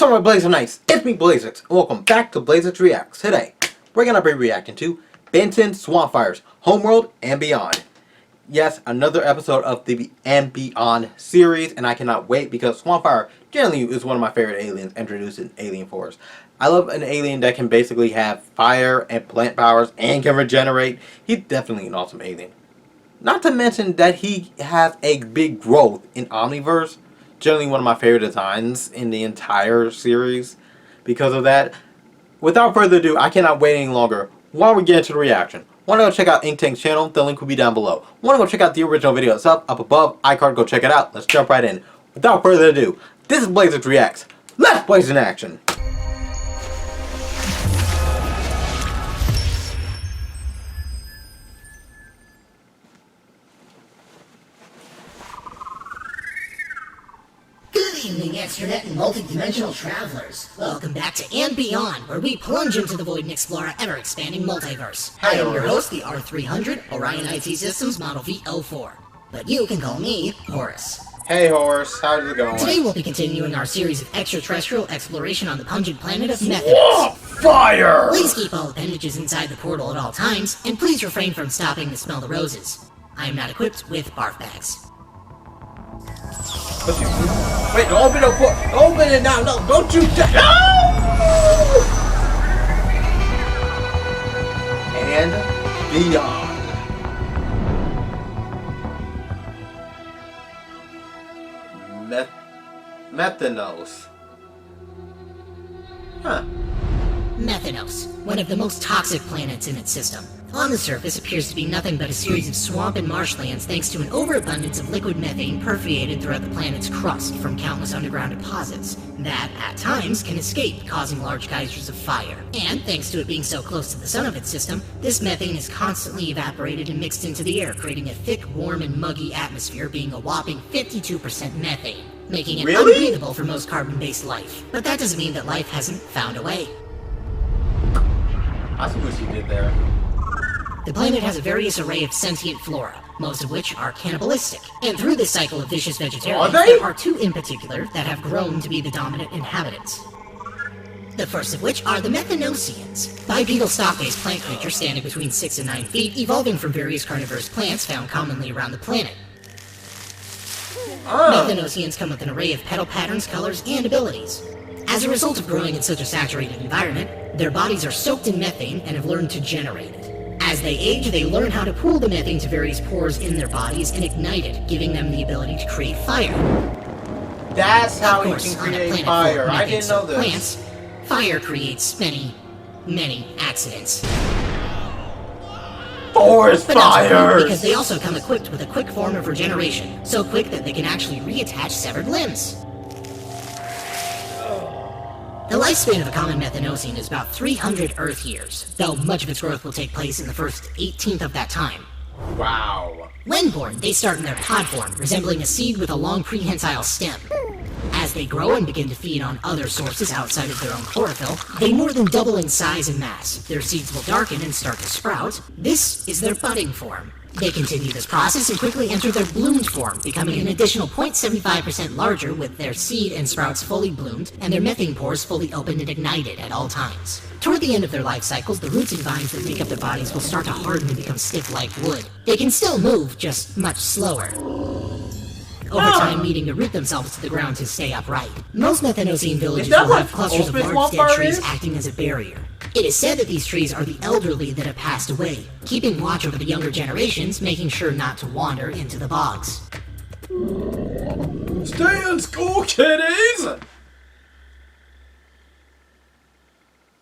What's up, my Blazing Knights? It's me, Blazeix, and welcome back to Blazeix Reacts. Today, we're going to be reacting to Benton Swampfire's Homeworld and Beyond. Yes, another episode of the and Beyond series, and I cannot wait because Swampfire generally is one of my favorite aliens introduced in Alien Force. I love an alien that can basically have fire and plant powers and can regenerate. He's definitely an awesome alien. Not to mention that he has a big growth in Omniverse. Generally one of my favorite designs in the entire series because of that. Without further ado, I cannot wait any longer. While we get into the reaction, want to go check out Inktank's channel? The link will be down below. Want to go check out the original video itself up above? iCard, go check it out. Let's jump right in. Without further ado, this is Blazeix Reacts. Let's blaze in action. Good evening, extranet and multi-dimensional travelers. Welcome back to And Beyond, where we plunge into the void and explore our ever-expanding multiverse. I am your host, the R300, Orion IT Systems Model V04. But you can call me Horace. Hey Horace, how's it going? Today we'll be continuing our series of extraterrestrial exploration on the pungent planet of Methanos. Swampfire! Please keep all appendages inside the portal at all times, and please refrain from stopping to smell the roses. I am not equipped with barf bags. Wait, don't open the door. Open it now. No, don't you. No! And Beyond. Methanos. Huh. Methanos, one of the most toxic planets in its system. On the surface appears to be nothing but a series of swamp and marshlands thanks to an overabundance of liquid methane permeated throughout the planet's crust from countless underground deposits that, at times, can escape, causing large geysers of fire. And, thanks to it being so close to the sun of its system, this methane is constantly evaporated and mixed into the air, creating a thick, warm, and muggy atmosphere, being a whopping 52% methane, making it unbreathable for most carbon-based life. But that doesn't mean that life hasn't found a way. I see what you did there. The planet has a various array of sentient flora, most of which are cannibalistic. And through this cycle of vicious vegetarians, there are two in particular that have grown to be the dominant inhabitants. The first of which are the Methanosians, bipedal stalk-based plant creatures standing between 6 and 9 feet, evolving from various carnivorous plants found commonly around the planet. Methanosians come with an array of petal patterns, colors, and abilities. As a result of growing in such a saturated environment, their bodies are soaked in methane and have learned to generate it. As they age, they learn how to pool the methane to various pores in their bodies and ignite it, giving them the ability to create fire. That's how you can create fire. I didn't know this. Plants, fire creates many, many accidents. Forest fires! Because they also come equipped with a quick form of regeneration, so quick that they can actually reattach severed limbs. The lifespan of a common Methanosian is about 300 Earth years, though much of its growth will take place in the first 18th of that time. Wow. When born, they start in their pod form, resembling a seed with a long prehensile stem. As they grow and begin to feed on other sources outside of their own chlorophyll, they more than double in size and mass. Their seeds will darken and start to sprout. This is their budding form. They continue this process and quickly enter their bloomed form, becoming an additional 0.75% larger with their seed and sprouts fully bloomed and their methane pores fully opened and ignited at all times. Toward the end of their life cycles, the roots and vines that make up their bodies will start to harden and become stiff like wood. They can still move, just much slower. Over time, needing to root themselves to the ground to stay upright. Most Methanosian villages will have clusters of large dead trees acting as a barrier. It is said that these trees are the elderly that have passed away, keeping watch over the younger generations, making sure not to wander into the bogs. Stay in school, kiddies!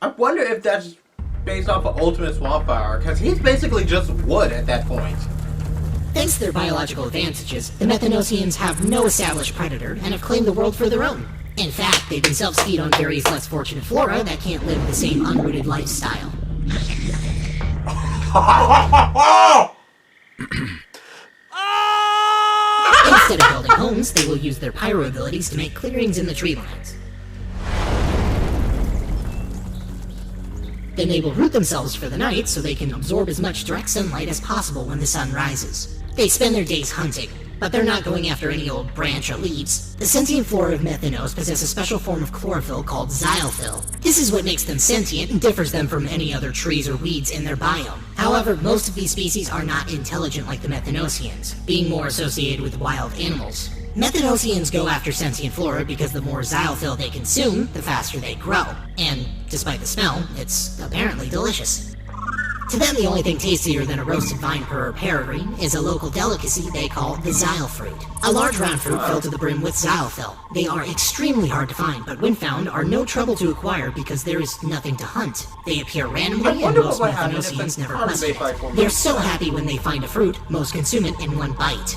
I wonder if that's based off of Ultimate Swampfire, because he's basically just wood at that point. Thanks to their biological advantages, the Methanosians have no established predator and have claimed the world for their own. In fact, they themselves feed on various less fortunate flora that can't live the same unrooted lifestyle. Instead of building homes, they will use their pyro abilities to make clearings in the tree lines. Then they will root themselves for the night so they can absorb as much direct sunlight as possible when the sun rises. They spend their days hunting, but they're not going after any old branch or leaves. The sentient flora of Methanos possess a special form of chlorophyll called xylophyll. This is what makes them sentient and differs them from any other trees or weeds in their biome. However, most of these species are not intelligent like the Methanosians, being more associated with wild animals. Methanosians go after sentient flora because the more xylophyll they consume, the faster they grow. And, despite the smell, it's apparently delicious. To them, the only thing tastier than a roasted vine or peregrine is a local delicacy they call the xyl fruit. A large round fruit filled to the brim with xylophyll. They are extremely hard to find, but when found, are no trouble to acquire because there is nothing to hunt. They appear randomly, and most Methanosians never question it. They're so happy when they find a fruit, most consume it in one bite.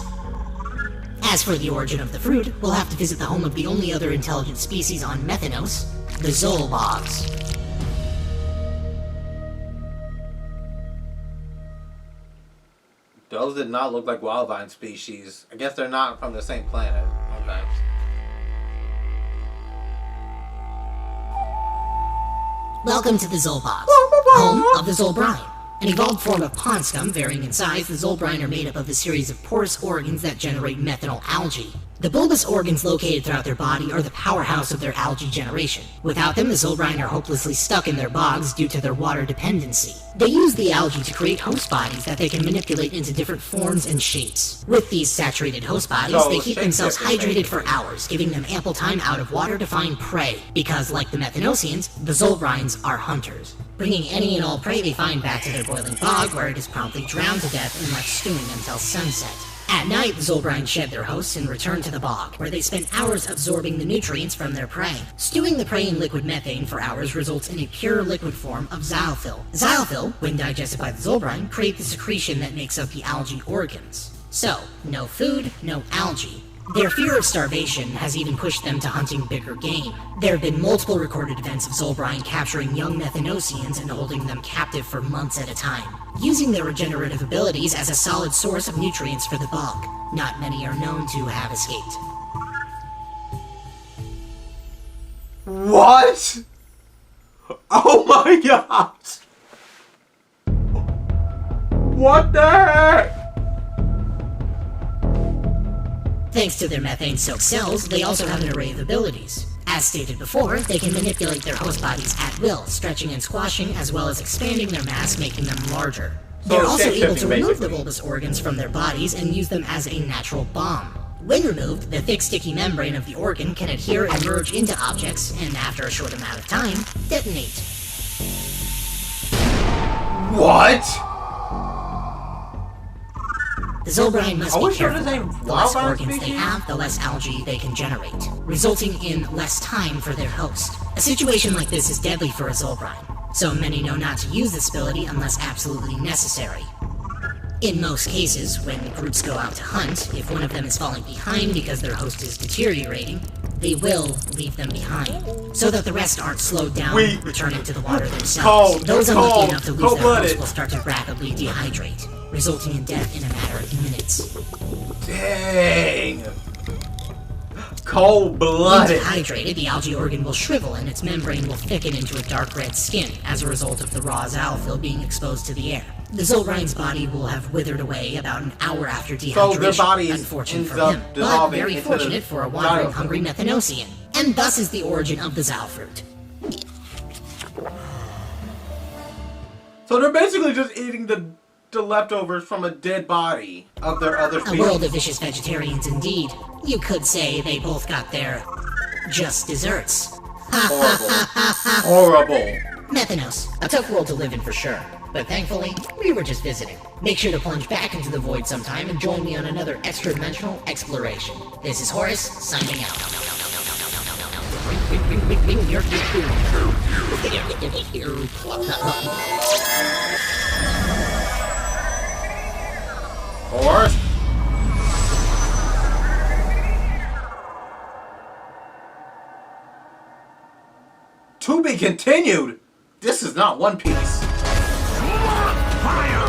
As for the origin of the fruit, we'll have to visit the home of the only other intelligent species on Methanos, the Zolbogs. Those did not look like wild vine species. I guess they're not from the same planet. Okay. Welcome to the Zolbogs, home of the Zolbrine. An evolved form of pond scum varying in size, the Zolbrine are made up of a series of porous organs that generate methanol algae. The bulbous organs located throughout their body are the powerhouse of their algae generation. Without them, the Zolbrine are hopelessly stuck in their bogs due to their water dependency. They use the algae to create host bodies that they can manipulate into different forms and shapes. With these saturated host bodies, they keep themselves hydrated for hours, giving them ample time out of water to find prey, because like the Methanosians, the Zolbrines are hunters, bringing any and all prey they find back to their boiling bog, where it is promptly drowned to death and left stewing until sunset. At night, the Zolbrine shed their hosts and return to the bog, where they spend hours absorbing the nutrients from their prey. Stewing the prey in liquid methane for hours results in a pure liquid form of xylophyll. Xylophyll, when digested by the Zolbrine, create the secretion that makes up the algae organs. So, no food, no algae. Their fear of starvation has even pushed them to hunting bigger game. There have been multiple recorded events of Zolbrine capturing young Methanosians and holding them captive for months at a time, using their regenerative abilities as a solid source of nutrients for the bog. Not many are known to have escaped. What? Oh my gosh! What the heck? Thanks to their methane-soaked cells, they also have an array of abilities. As stated before, they can manipulate their host bodies at will, stretching and squashing, as well as expanding their mass, making them larger. They're also able to remove the bulbous organs from their bodies and use them as a natural bomb. When removed, the thick, sticky membrane of the organ can adhere and merge into objects, and after a short amount of time, detonate. What? The Zolbrine must be careful. The less organs species? they have, the less algae they can generate, resulting in less time for their host. A situation like this is deadly for a Zolbrine, so many know not to use this ability unless absolutely necessary. In most cases, when groups go out to hunt, if one of them is falling behind because their host is deteriorating, they will leave them behind, so that the rest aren't slowed down, returning to the water themselves. Those unlucky enough to lose their host will start to rapidly dehydrate, resulting in death in a matter of minutes. Dang! Cold-blooded! When dehydrated, the algae organ will shrivel and its membrane will thicken into a dark red skin as a result of the raw xylophyll being exposed to the air. The Zolbrine's body will have withered away about an hour after dehydration. So their body is unfortunate for him, but very fortunate for a wandering, hungry Methanosian. And thus is the origin of the xyl fruit. So they're basically just eating the leftovers from a dead body of their other species. A world of vicious vegetarians indeed. You could say they both got their just desserts. Horrible. Horrible. Methanos, a tough world to live in for sure, but thankfully, we were just visiting. Make sure to plunge back into the void sometime and join me on another extra-dimensional exploration. This is Horace, signing out. Horace? To be continued! This is not One Piece. Fire!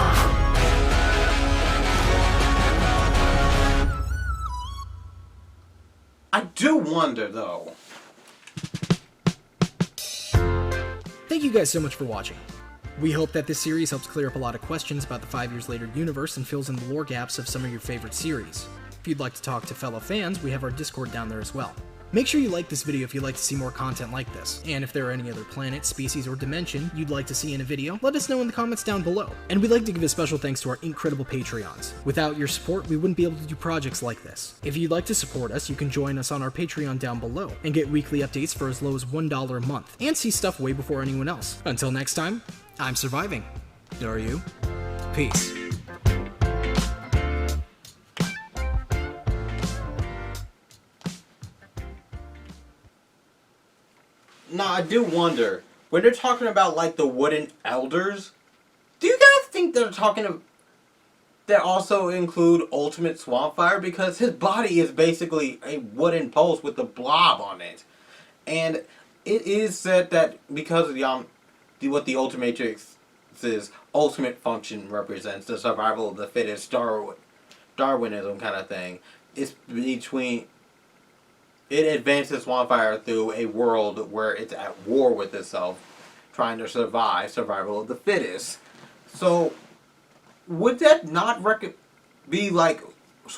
I do wonder, though. Thank you guys so much for watching. We hope that this series helps clear up a lot of questions about the 5 Years Later universe and fills in the lore gaps of some of your favorite series. If you'd like to talk to fellow fans, we have our Discord down there as well. Make sure you like this video if you'd like to see more content like this, and if there are any other planet, species, or dimension you'd like to see in a video, let us know in the comments down below. And we'd like to give a special thanks to our incredible Patreons. Without your support, we wouldn't be able to do projects like this. If you'd like to support us, you can join us on our Patreon down below, and get weekly updates for as low as $1 a month, and see stuff way before anyone else. Until next time, I'm surviving. Are you? Peace. Now, I do wonder, when they're talking about, like, the wooden elders, do you guys think they're talking of... that also include Ultimate Swampfire? Because his body is basically a wooden post with a blob on it. And it is said that because of what the Ultimatrix's ultimate function represents, the survival of the fittest, Darwinism kind of thing, it's between... it advances Swampfire through a world where it's at war with itself, trying to survival of the fittest. So, would that not be like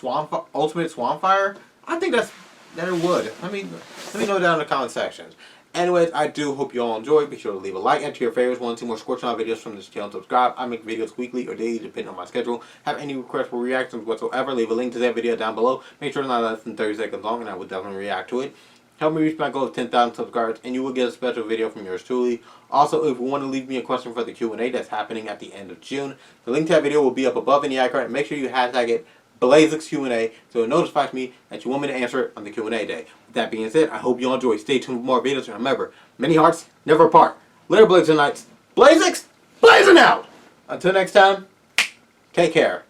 Ultimate Swampfire? I think that it would. I mean, let me know down in the comment sections. Anyways, I do hope you all enjoyed. Be sure to leave a like, enter your favorites, want to see more Scorching Out videos from this channel, subscribe. I make videos weekly or daily depending on my schedule. Have any requests for reactions whatsoever, leave a link to that video down below. Make sure it's not less than 30 seconds long and I will definitely react to it. Help me reach my goal of 10,000 subscribers and you will get a special video from yours truly. Also, if you want to leave me a question for the Q&A that's happening at the end of June, the link to that video will be up above in the icon. Make sure you hashtag it Blazeix Q&A so it notifies me that you want me to answer it on the Q&A day. With that being said, I hope you all enjoy. Stay tuned for more videos and remember, many hearts never apart. Later, Blazing Knights. Blazeix, blazing out! Until next time, take care.